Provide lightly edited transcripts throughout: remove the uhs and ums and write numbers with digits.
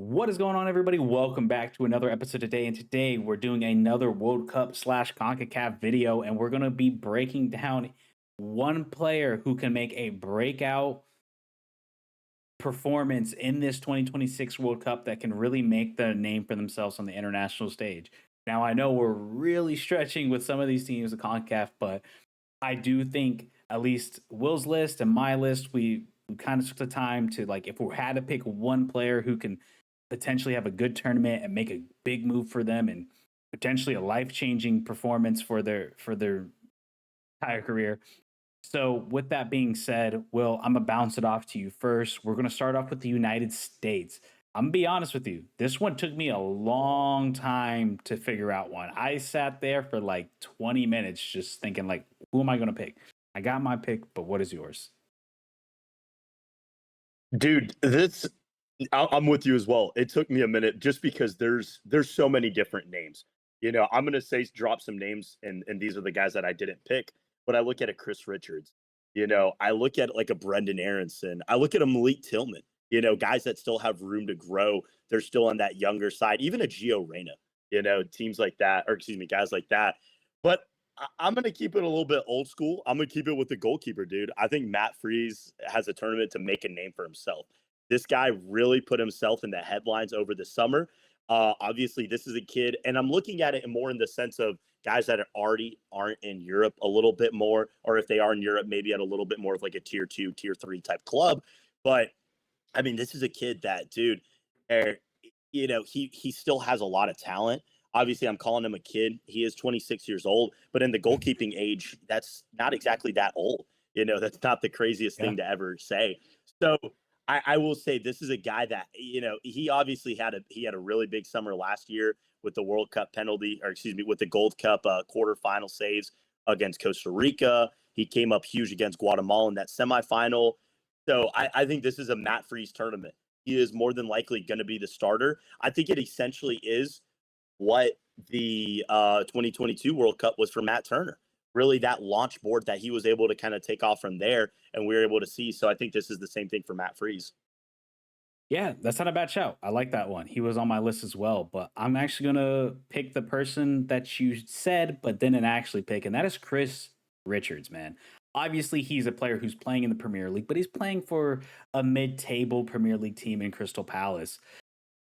What is going on, everybody? Welcome back to another episode today. And today we're doing another World Cup slash Concacaf video, and we're going to be breaking down one player who can make a breakout performance in this 2026 World Cup that can really make the name for themselves on the international stage. Now, I know we're really stretching with some of these teams, the Concacaf, but I do think at least Will's list and my list, we kind of took the time to, like, if we had to pick one player who can potentially have a good tournament and make a big move for them and potentially a life-changing performance for their entire career. So with that being said, Will, I'm gonna bounce it off to you first. We're gonna start off with the United States. I'm gonna be honest with you. This one took me a long time to figure out one. I sat there for like 20 minutes just thinking, like, who am I gonna pick? I got my pick, but what is yours? Dude, I'm with you as well. It took me a minute just because there's so many different names. I'm gonna say drop some names, and these are the guys that I didn't pick. But I look at a Chris Richards. I look at like a Brendan Aronson. I look at a Malik Tillman. Guys that still have room to grow. They're still on that younger side. Even a Gio Reyna. Teams like that, or excuse me, guys like that. But I'm gonna keep it a little bit old school. I'm gonna keep it with the goalkeeper, dude. I think Matt Freese has a tournament to make a name for himself. This guy really put himself in the headlines over the summer. Obviously, this is a kid, and I'm looking at it more in the sense of guys that already aren't in Europe a little bit more, or if they are in Europe, maybe at a little bit more of like a tier 2, tier 3 type club. But I mean, this is a kid that, dude, er, he still has a lot of talent. Obviously, I'm calling him a kid. He is 26 years old, but in the goalkeeping age, that's not exactly that old. That's not the craziest Yeah. thing to ever say. So I will say this is a guy that, he obviously had a really big summer last year with the World Cup penalty, or excuse me, with the Gold Cup quarterfinal saves against Costa Rica. He came up huge against Guatemala in that semifinal. So I think this is a Matt Freese tournament. He is more than likely going to be the starter. I think it essentially is what the 2022 World Cup was for Matt Turner. Really, that launch board that he was able to kind of take off from there, and we were able to see. So I think this is the same thing for Matt Freese. Yeah, that's not a bad shout. I like that one. He was on my list as well, but I'm actually gonna pick the person that you said, but didn't actually pick, and that is Chris Richards, man. Obviously, he's a player who's playing in the Premier League, but he's playing for a mid-table Premier League team in Crystal Palace.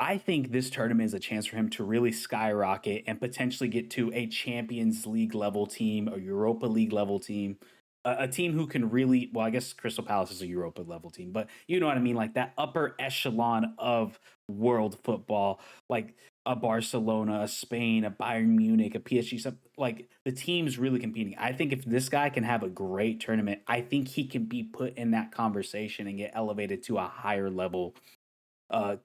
I think this tournament is a chance for him to really skyrocket and potentially get to a Champions League level team, a Europa League level team, a team who can really, well, I guess Crystal Palace is a Europa level team, but you know what I mean? Like that upper echelon of world football, like a Barcelona, a Spain, a Bayern Munich, a PSG, like the team's really competing. I think if this guy can have a great tournament, I think he can be put in that conversation and get elevated to a higher level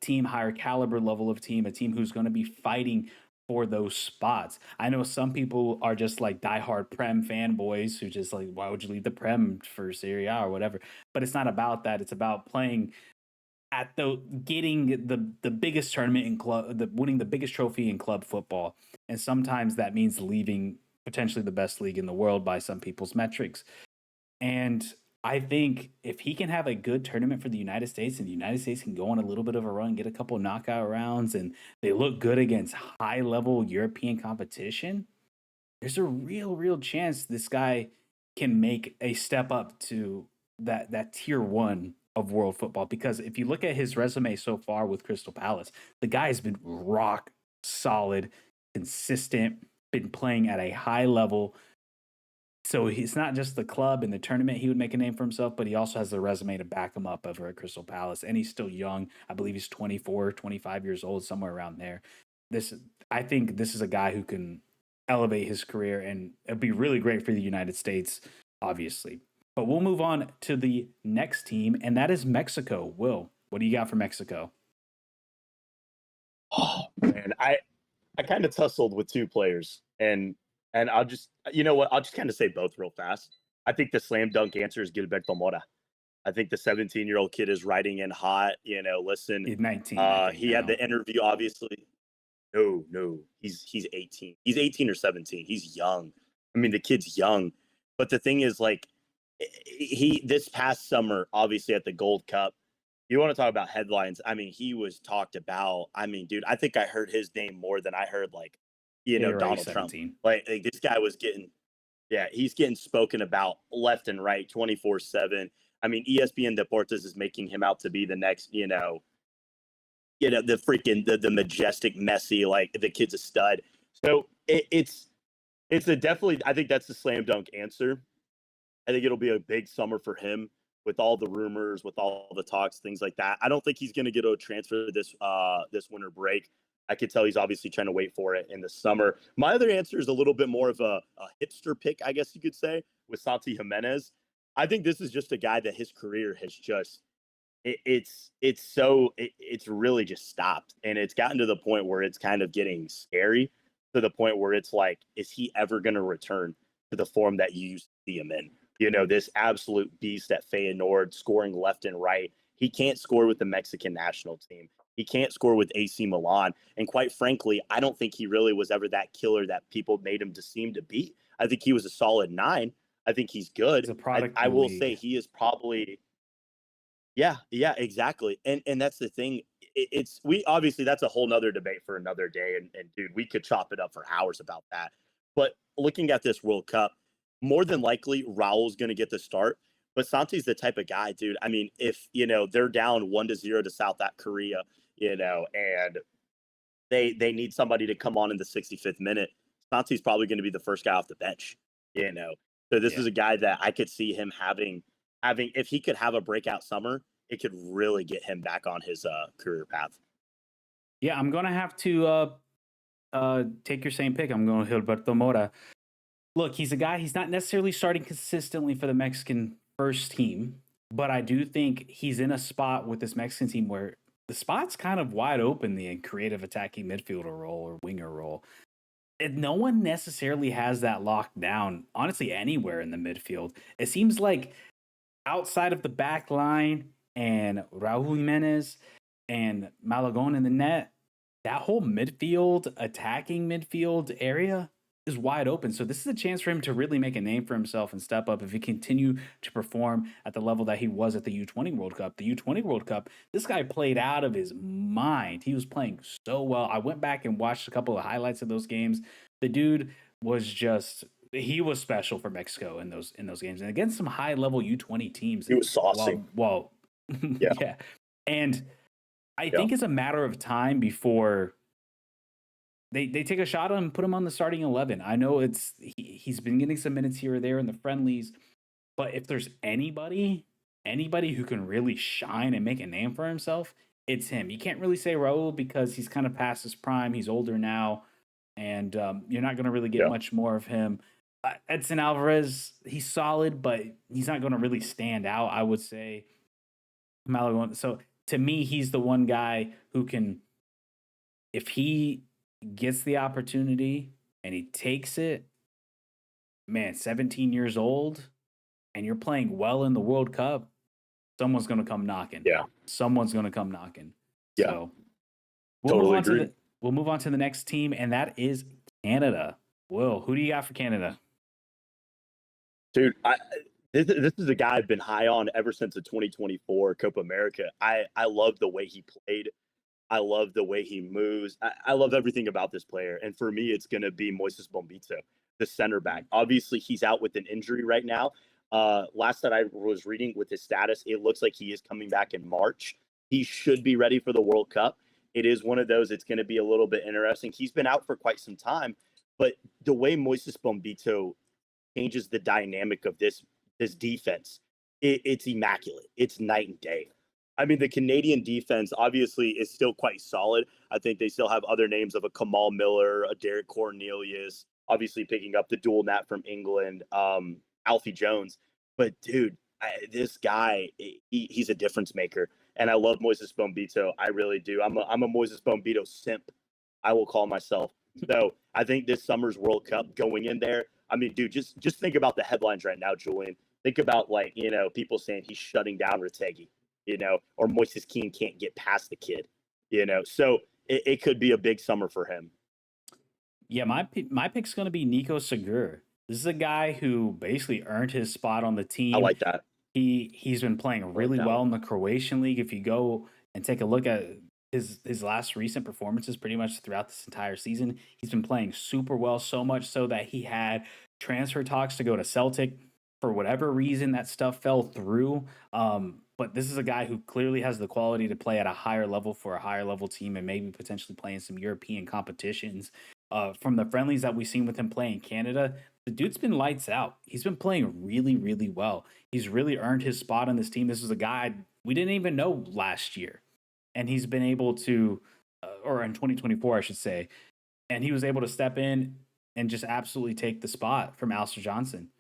team, higher caliber level of team, a team who's going to be fighting for those spots. I know some people are just like diehard Prem fanboys who just like, why would you leave the Prem for Serie A or whatever? But it's not about that. It's about playing at the getting the biggest tournament in club, winning the biggest trophy in club football, and sometimes that means leaving potentially the best league in the world by some people's metrics. And I think if he can have a good tournament for the United States and the United States can go on a little bit of a run, get a couple knockout rounds, and they look good against high level European competition, there's a real chance this guy can make a step up to that tier one of world football. Because if you look at his resume so far with Crystal Palace, the guy has been rock solid, consistent, been playing at a high level, so he's not just the club and the tournament he would make a name for himself, but he also has the resume to back him up over at Crystal Palace. And he's still young. I believe he's 24, 25 years old, somewhere around there. This I think this is a guy who can elevate his career, and it'd be really great for the United States, obviously. But we'll move on to the next team, and that is Mexico. Will, what do you got for Mexico? Oh man, I kind of tussled with two players, and I'll just I'll just kind of say both real fast. I think the slam dunk answer is Gilberto Mora. I think the 17-year-old kid is riding in hot. Listen, He's 19, I think he had now. the interview. Obviously, no, he's 18. He's 18 or 17. He's young. I mean, the kid's young, but the thing is, like, he this past summer, obviously at the Gold Cup. You want to talk about headlines? I mean, he was talked about. I mean, dude, I think I heard his name more than I heard like, Yeah, you're right. He's Donald Trump. 17. Like this guy was getting, yeah, he's getting spoken about left and right, 24/7. I mean, ESPN Deportes is making him out to be the next, the freaking the majestic Messi, like the kid's a stud. So it's a definitely. I think that's the slam dunk answer. I think it'll be a big summer for him with all the rumors, with all the talks, things like that. I don't think he's going to get a transfer this winter break. I could tell he's obviously trying to wait for it in the summer. My other answer is a little bit more of a hipster pick, I guess you could say, with Santi Jimenez. I think this is just a guy that his career has just it's really just stopped, and it's gotten to the point where it's kind of getting scary, to the point where it's like, is he ever going to return to the form that you used to see him in? This absolute beast at Feyenoord, scoring left and right. He can't score with the Mexican national team. He can't score with AC Milan. And quite frankly, I don't think he really was ever that killer that people made him to seem to be. I think he was a solid 9. I think he's good. He's a product I of the will say league. he is probably, yeah, exactly. And that's the thing. It's we obviously, that's a whole nother debate for another day. And dude, we could chop it up for hours about that. But looking at this World Cup, more than likely Raul's going to get the start. But Santi's the type of guy, dude. I mean, if they're down 1-0 to South Korea, and they need somebody to come on in the 65th minute, Santi's probably going to be the first guy off the bench. You know, so this Yeah. is a guy that I could see him having if he could have a breakout summer, it could really get him back on his career path. Yeah, I'm gonna have to take your same pick. I'm going Gilberto Mora. Look, he's a guy. He's not necessarily starting consistently for the Mexican first team, but I do think he's in a spot with this Mexican team where the spot's kind of wide open, the creative attacking midfielder role or winger role. And no one necessarily has that locked down, honestly, anywhere in the midfield. It seems like outside of the back line and Raul Jimenez and Malagon in the net, that whole midfield, attacking midfield area is wide open. So this is a chance for him to really make a name for himself and step up if he continue to perform at the level that he was at the U20 World Cup. The U20 World Cup, this guy played out of his mind. He was playing so well. I went back and watched a couple of highlights of those games. The dude was just he was special for Mexico in those games and against some high level U20 teams. He was saucy. Well, Yeah. yeah. And I Yeah. think it's a matter of time before they take a shot on him and put him on the starting 11. I know he's been getting some minutes here or there in the friendlies, but if there's anybody who can really shine and make a name for himself, it's him. You can't really say Raul because he's kind of past his prime. He's older now, and you're not going to really get much more of him. Edson Alvarez, he's solid, but he's not going to really stand out, I would say. Malagon. So to me, he's the one guy who can, if he gets the opportunity and he takes it, man, 17 years old, and you're playing well in the World Cup, someone's going to come knocking. Yeah. Someone's going to come knocking. Yeah. So we'll move on to the next team, and that is Canada. Will, who do you got for Canada? Dude, this is a guy I've been high on ever since the 2024 Copa America. I love the way he played. I love the way he moves. I love everything about this player. And for me, it's going to be Moises Bombito, the center back. Obviously, he's out with an injury right now. Last that I was reading with his status, it looks like he is coming back in March. He should be ready for the World Cup. It is one of those, it's going to be a little bit interesting. He's been out for quite some time, but the way Moises Bombito changes the dynamic of this defense, it's immaculate. It's night and day. I mean, the Canadian defense obviously is still quite solid. I think they still have other names of a Kamal Miller, a Derek Cornelius, obviously picking up the dual nat from England, Alfie Jones. But dude, this guy, he's a difference maker. And I love Moises Bombito. I really do. I'm a Moises Bombito simp, I will call myself. So I think this summer's World Cup going in there. I mean, dude, just think about the headlines right now, Julian. Think about people saying he's shutting down Retegui, or Moises Keane can't get past the kid, So it could be a big summer for him. Yeah, my pick's going to be Nico Segur. This is a guy who basically earned his spot on the team. I like that. He's been playing like really that well one. in the Croatian league. If you go and take a look at his last recent performances, pretty much throughout this entire season, he's been playing super well. So much so that he had transfer talks to go to Celtic. For whatever reason, that stuff fell through. But this is a guy who clearly has the quality to play at a higher level for a higher level team and maybe potentially play in some European competitions. From the friendlies that we've seen with him play in Canada, the dude's been lights out. He's been playing really, really well. He's really earned his spot on this team. This is a guy we didn't even know last year, and he's been able to, or in 2024, I should say, and he was able to step in and just absolutely take the spot from Alistair Johnson.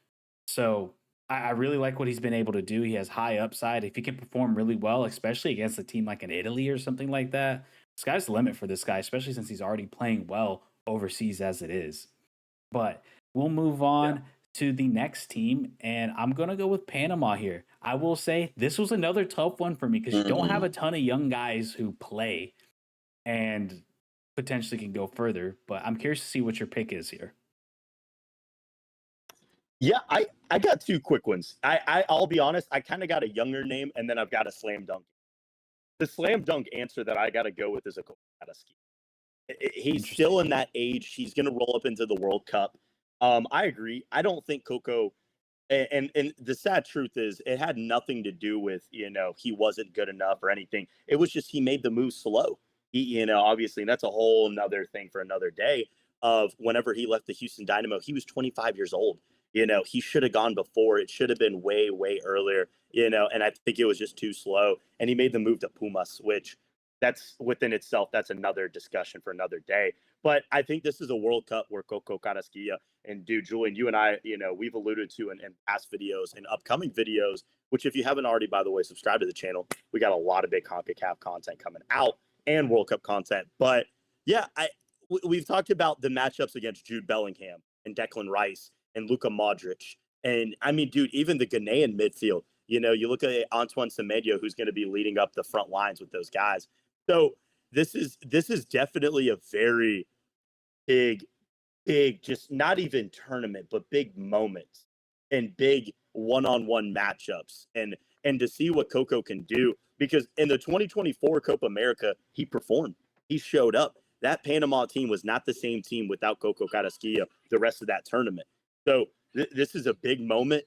So I really like what he's been able to do. He has high upside. If he can perform really well, especially against a team like an Italy or something like that, sky's the limit for this guy, especially since he's already playing well overseas as it is. But we'll move Yeah. on to the next team, and I'm going to go with Panama here. I will say this was another tough one for me because you don't have Mhm. a ton of young guys who play and potentially can go further, but I'm curious to see what your pick is here. Yeah, I got two quick ones. I'll be honest, I kind of got a younger name, and then I've got a slam dunk. The slam dunk answer that I got to go with is a Kovalevsky. He's still Interesting. in that age. He's going to roll up into the World Cup. I agree. I don't think Coco. And the sad truth is, it had nothing to do with he wasn't good enough or anything. It was just he made the move slow. Obviously, and that's a whole another thing for another day. Of whenever he left the Houston Dynamo, he was 25 years old. He should have gone before. It should have been way, way earlier. And I think it was just too slow. And he made the move to Pumas, which that's within itself. That's another discussion for another day. But I think this is a World Cup where Coco Carrasquilla and dude, Julian, you and I, we've alluded to in past videos and upcoming videos, which if you haven't already, by the way, subscribe to the channel. We got a lot of big Concacaf content coming out and World Cup content. But yeah, we've talked about the matchups against Jude Bellingham and Declan Rice and Luka Modric. And I mean, dude, even the Ghanaian midfield, you look at Antoine Semenyo, who's going to be leading up the front lines with those guys. So this is definitely a very big, just not even tournament, but big moments and big one-on-one matchups, and to see what Coco can do, because in the 2024 Copa America, he performed. He showed up. That Panama team was not the same team without Coco Carrasquilla the rest of that tournament. So this is a big moment.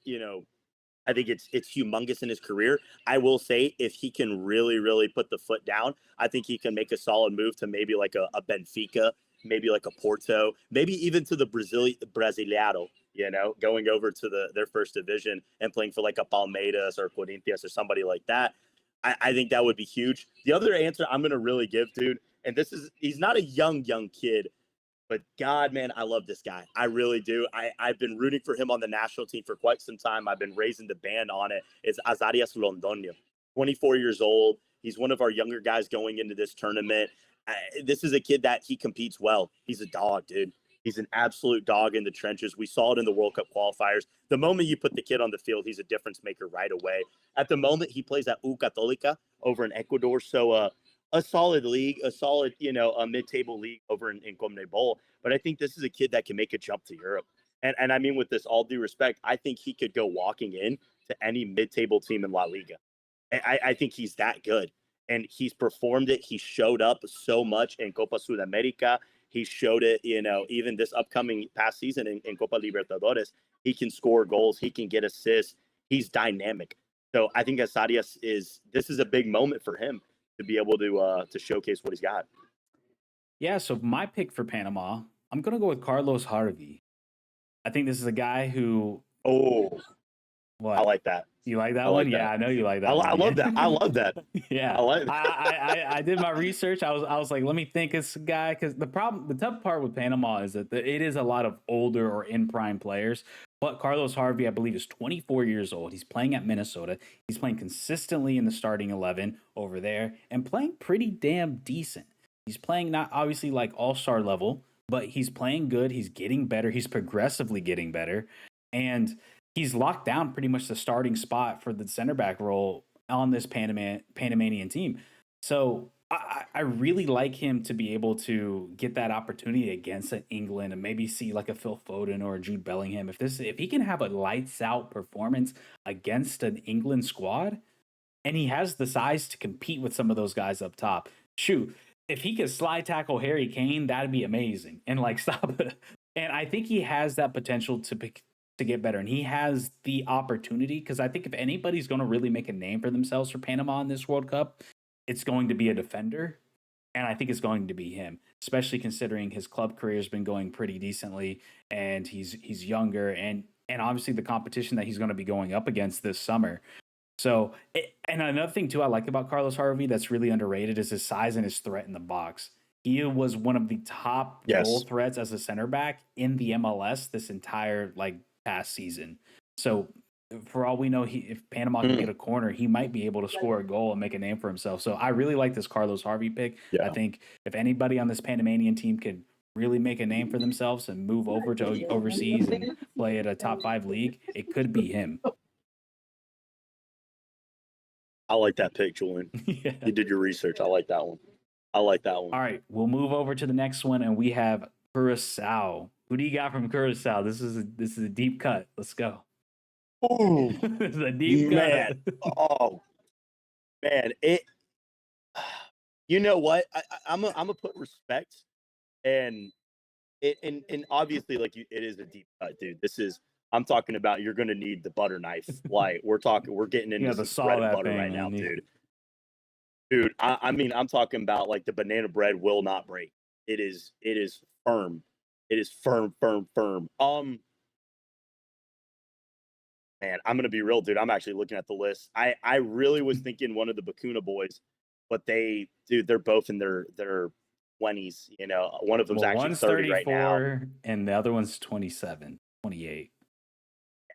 I think it's humongous in his career. I will say, if he can really put the foot down, I think he can make a solid move to maybe like a Benfica, maybe like a Porto, maybe even to the Brasileiro. Going over to their first division and playing for like a Palmeiras or Corinthians or somebody like that. I think that would be huge. The other answer I'm going to really give, dude, and he's not a young kid, but God, man, I love this guy. I really do. I've been rooting for him on the national team for quite some time. I've been raising the band on it. It's Azarias Londoño, 24 years old. He's one of our younger guys going into this tournament. This is a kid that he competes well. He's a dog, dude. He's an absolute dog in the trenches. We saw it in the World Cup qualifiers. The moment you put the kid on the field, he's a difference maker right away. At the moment, he plays at U Católica over in Ecuador. So, a solid league, a solid, a mid-table league over in CONMEBOL. But I think this is a kid that can make a jump to Europe. And I mean, with this, all due respect, I think he could go walking in to any mid-table team in La Liga. I think he's that good. And he's performed it. He showed up so much in Copa Sudamerica. He showed it, even this upcoming past season in Copa Libertadores. He can score goals. He can get assists. He's dynamic. So I think Asadias this is a big moment for him to be able to showcase what he's got. Yeah, so my pick for Panama, I'm going to go with Carlos Harvey. I think this is a guy who, Oh, I what? like that. You like that I one? like Yeah, that. I know you like I, that I one. love Yeah. that. I love that. Yeah. I like I did my research. I was like, let me think this guy, because the tough part with Panama is that it is a lot of older or in prime players. But Carlos Harvey, I believe, is 24 years old. He's playing at Minnesota. He's playing consistently in the starting 11 over there and playing pretty damn decent. He's playing not obviously like all-star level, but he's playing good. He's getting better. He's progressively getting better. And he's locked down pretty much the starting spot for the center back role on this Panamanian team. So I really like him to be able to get that opportunity against an England and maybe see like a Phil Foden or a Jude Bellingham. If he can have a lights out performance against an England squad, and he has the size to compete with some of those guys up top. Shoot, if he could slide tackle Harry Kane, that'd be amazing. And like stop it. And I think he has that potential to get better, and he has the opportunity because I think if anybody's going to really make a name for themselves for Panama in this World Cup, it's going to be a defender, and I think it's going to be him, especially considering his club career has been going pretty decently, and he's younger, and obviously the competition that he's going to be going up against this summer. So, and another thing too I like about Carlos Harvey that's really underrated is his size and his threat in the box. He was one of the top goal Yes. threats as a center back in the MLS this entire like past season. So, for all we know, if Panama can get Mm, a corner, he might be able to score a goal and make a name for himself. So, I really like this Carlos Harvey pick. I yeah. think if anybody on this Panamanian team could really make a name for themselves and move over to overseas and play at a top 5 league, it could be him. I like that pick, Julian. Yeah. You did your research. I like that one. I like that one. All right, we'll move over to the next one, and we have Curacao. Who do you got from Curacao? This is a deep cut. Let's go. Oh This is a deep man. cut. Oh man. It. You know what? I'm gonna put respect and and obviously like it is a deep cut, dude. This is I'm talking about you're gonna need the butter knife. Like we're getting You into got to some saw bread and that butter thing, right now, man. dude. Dude, I mean I'm talking about like the banana bread will not break. It is firm. It is firm, firm, firm. Man, I'm gonna be real, dude. I'm actually looking at the list. I really was thinking one of the Bakuna boys, but they're both in their 20s. You know, one of them's Well, actually one's 30 right now. 34, and the other one's 27, 28.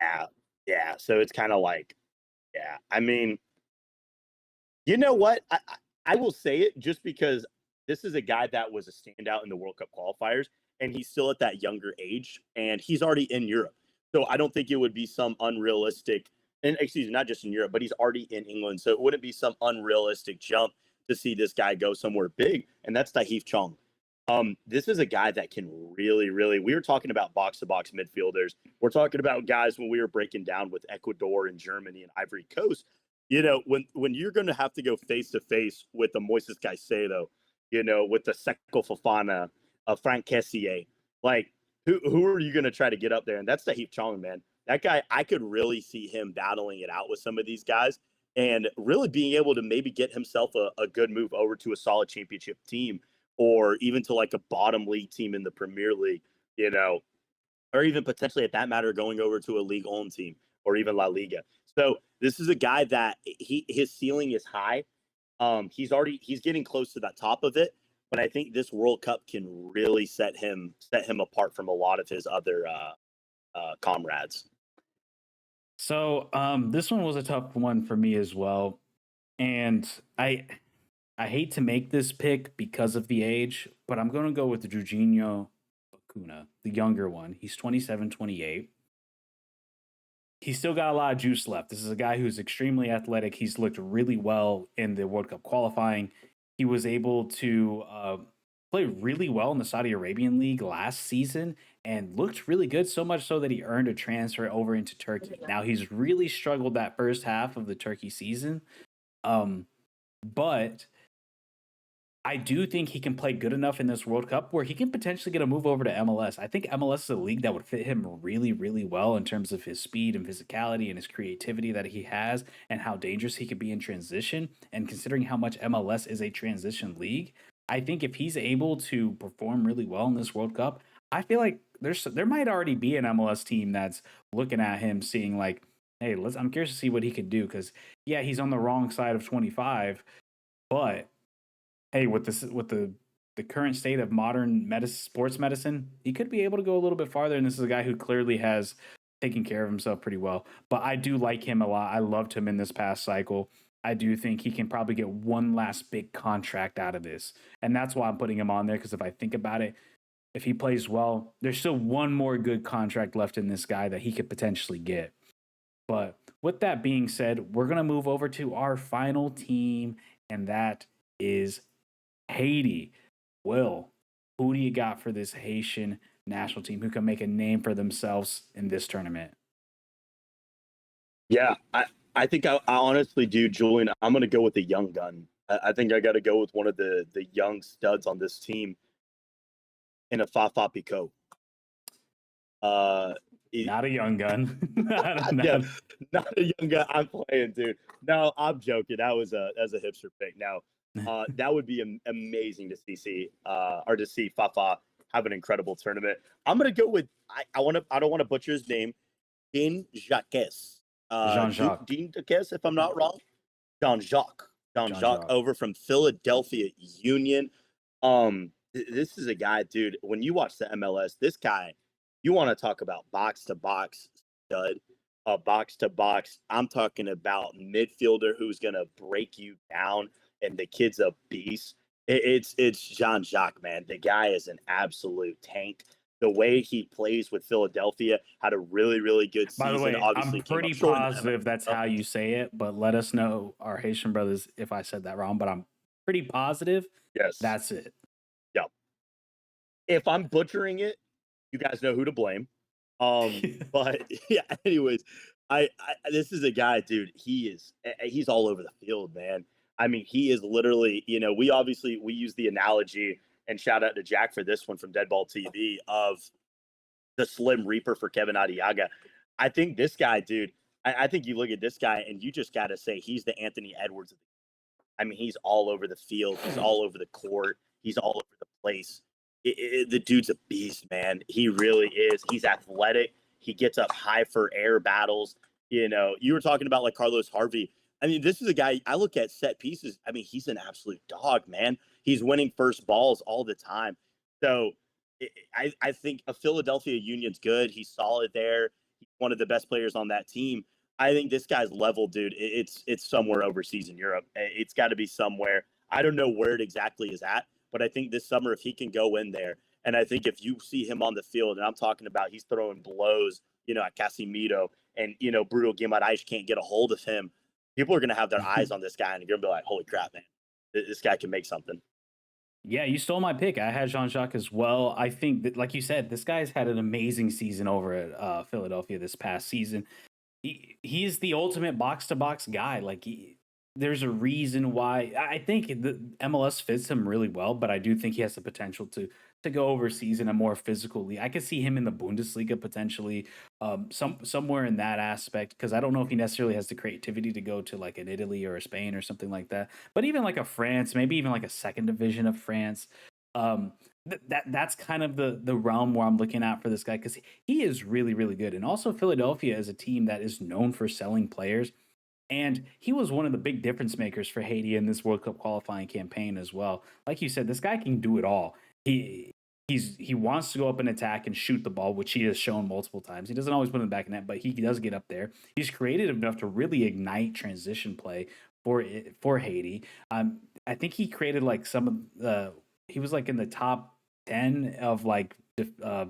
Yeah, yeah. So it's kind of like, yeah. I mean, you know what? I will say it just because this is a guy that was a standout in the World Cup qualifiers, and he's still at that younger age, and he's already in Europe. So I don't think it would be some unrealistic, and excuse me, not just in Europe, but he's already in England. So it wouldn't be some unrealistic jump to see this guy go somewhere big, and that's Tahith Chong. This is a guy that can really, really. We were talking about box to box midfielders. We're talking about guys when we were breaking down with Ecuador and Germany and Ivory Coast. You know, when you're going to have to go face to face with the Moises Caicedo, you know, with the Seko Fofana, Frank Kessier, like who are you going to try to get up there? And that's Tahith Chong, man. That guy, I could really see him battling it out with some of these guys and really being able to maybe get himself a good move over to a solid championship team or even to like a bottom league team in the Premier League, you know, or even potentially at that matter going over to a league owned team or even La Liga. So this is a guy that his ceiling is high. He's getting close to that top of it, but I think this World Cup can really set him apart from a lot of his other comrades. So, this one was a tough one for me as well, and I hate to make this pick because of the age, but I'm going to go with Jorginho Bakuna, the younger one. He's 27, 28. He's still got a lot of juice left. This is a guy who's extremely athletic. He's looked really well in the World Cup qualifying. He was able to play really well in the Saudi Arabian League last season and looked really good, so much so that he earned a transfer over into Turkey. Now, he's really struggled that first half of the Turkey season, um, but I do think he can play good enough in this World Cup where he can potentially get a move over to MLS. I think MLS is a league that would fit him really, really well in terms of his speed and physicality and his creativity that he has and how dangerous he could be in transition. And considering how much MLS is a transition league, I think if he's able to perform really well in this World Cup, I feel like there might already be an MLS team that's looking at him, seeing like, hey, I'm curious to see what he could do because yeah, he's on the wrong side of 25, but hey, with the current state of modern sports medicine, he could be able to go a little bit farther. And this is a guy who clearly has taken care of himself pretty well. But I do like him a lot. I loved him in this past cycle. I do think he can probably get one last big contract out of this. And that's why I'm putting him on there, because if I think about it, if he plays well, there's still one more good contract left in this guy that he could potentially get. But with that being said, we're going to move over to our final team, and that is Haiti. Will, who do you got for this Haitian national team who can make a name for themselves in this tournament? Yeah, I think I honestly do, Julian. I'm going to go with the young gun. I think I got to go with one of the young studs on this team in a Fafa Picault. Uh, Not a young gun. not, yeah, not, not a young guy. I'm playing, dude. No, I'm joking. That was a hipster pick. Now, that would be amazing to see or to see Fafa have an incredible tournament. I'm gonna go with I don't want to butcher his name. Dean Jacques. Jean Jacques. Dean Jacques, if I'm not wrong. Jean Jacques. Jean Jean Jacques Jacques. over from Philadelphia Union. This is a guy, dude. When you watch the MLS, this guy, you want to talk about box to box stud, box to box. I'm talking about midfielder who's gonna break you down, and the kid's a beast. It's Jean Jacques, man. The guy is an absolute tank. The way he plays with Philadelphia had a really good By the season. way, I'm Obviously, came up pretty short in the positive that's MLS. how you say it, but let us know, our Haitian brothers, if I said that wrong. But I'm pretty positive Yes, that's it. yeah. If I'm butchering it, you guys know who to blame. But yeah, anyways, I this is a guy, dude. He's all over the field, man. I mean, he is literally, we use the analogy and shout out to Jack for this one from Deadball TV of the Slim Reaper for Kevin Adiaga. I think this guy, dude. I think you look at this guy and you just got to say he's the Anthony Edwards of the I mean, he's all over the field. He's all over the court. He's all over the place. The dude's a beast, man. He really is. He's athletic. He gets up high for air battles. You were talking about like Carlos Harvey. I mean, this is a guy I look at set pieces. I mean, he's an absolute dog, man. He's winning first balls all the time. So I think a Philadelphia Union's good. He's solid there. He's one of the best players on that team. I think this guy's level, dude. It's somewhere overseas in Europe. It's got to be somewhere. I don't know where it exactly is at, but I think this summer if he can go in there, and I think if you see him on the field, and I'm talking about he's throwing blows, at Casemiro, and Bruno Guimaraes can't get a hold of him. People are gonna have their eyes on this guy, and you're gonna be like, "Holy crap, man! This guy can make something." Yeah, you stole my pick. I had Jean Jacques as well. I think that, like you said, this guy's had an amazing season over at Philadelphia this past season. He's the ultimate box to box guy. There's a reason why I think the MLS fits him really well, but I do think he has the potential to go overseas in a more physical league. I could see him in the Bundesliga potentially, somewhere in that aspect, because I don't know if he necessarily has the creativity to go to like an Italy or a Spain or something like that. But even like a France, maybe even like a second division of France. Um, that's kind of the realm where I'm looking at for this guy because he is really good. And also Philadelphia is a team that is known for selling players. And he was one of the big difference makers for Haiti in this World Cup qualifying campaign as well. Like you said, this guy can do it all. He wants to go up and attack and shoot the ball, which he has shown multiple times. He doesn't always put it in the back of net, but he does get up there. He's creative enough to really ignite transition play for Haiti. I think he created like some of the. He was like in the top 10 of like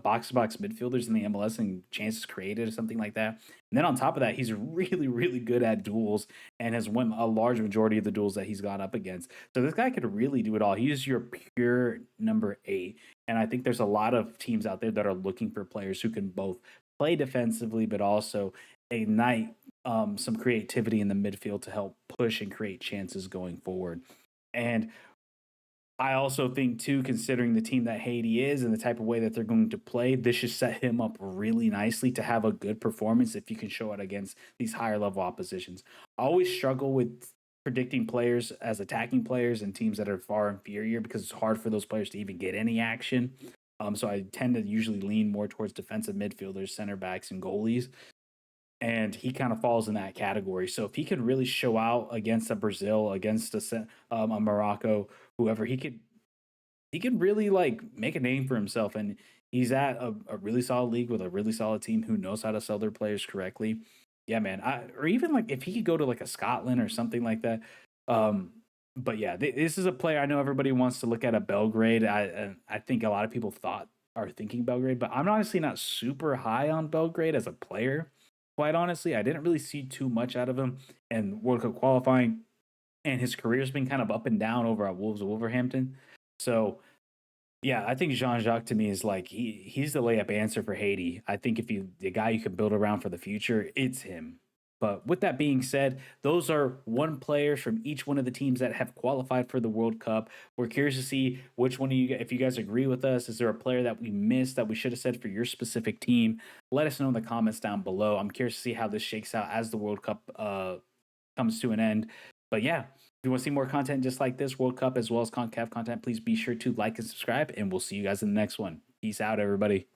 box to box midfielders in the MLS and chances created or something like that. And then on top of that, he's really good at duels and has won a large majority of the duels that he's gone up against. So this guy could really do it all. He's your pure number 8. And I think there's a lot of teams out there that are looking for players who can both play defensively, but also ignite some creativity in the midfield to help push and create chances going forward. And I also think too, considering the team that Haiti is and the type of way that they're going to play, this should set him up really nicely to have a good performance if you can show it against these higher level oppositions. I always struggle with predicting players as attacking players and teams that are far inferior because it's hard for those players to even get any action. So I tend to usually lean more towards defensive midfielders, center backs, and goalies. And he kind of falls in that category. So if he could really show out against a Brazil, against a Morocco, whoever, he could really like make a name for himself. And he's at a really solid league with a really solid team who knows how to sell their players correctly. Yeah, man. Or even like if he could go to like a Scotland or something like that. Um, but yeah, this is a player I know everybody wants to look at a Belgrade. I think a lot of people are thinking Belgrade, but I'm honestly not super high on Belgrade as a player. Quite honestly, I didn't really see too much out of him in World Cup qualifying. and his career's been kind of up and down over at Wolves of Wolverhampton. So yeah, I think Jean-Jacques to me is like he's the layup answer for Haiti. I think if you the guy you can build around for the future, it's him. But with that being said, those are one players from each one of the teams that have qualified for the World Cup. We're curious to see which one of you, if you guys agree with us. Is there a player that we missed that we should have said for your specific team? Let us know in the comments down below. I'm curious to see how this shakes out as the World Cup comes to an end. But yeah, if you want to see more content just like this, World Cup as well as Concacaf content, please be sure to like and subscribe, and we'll see you guys in the next one. Peace out, everybody.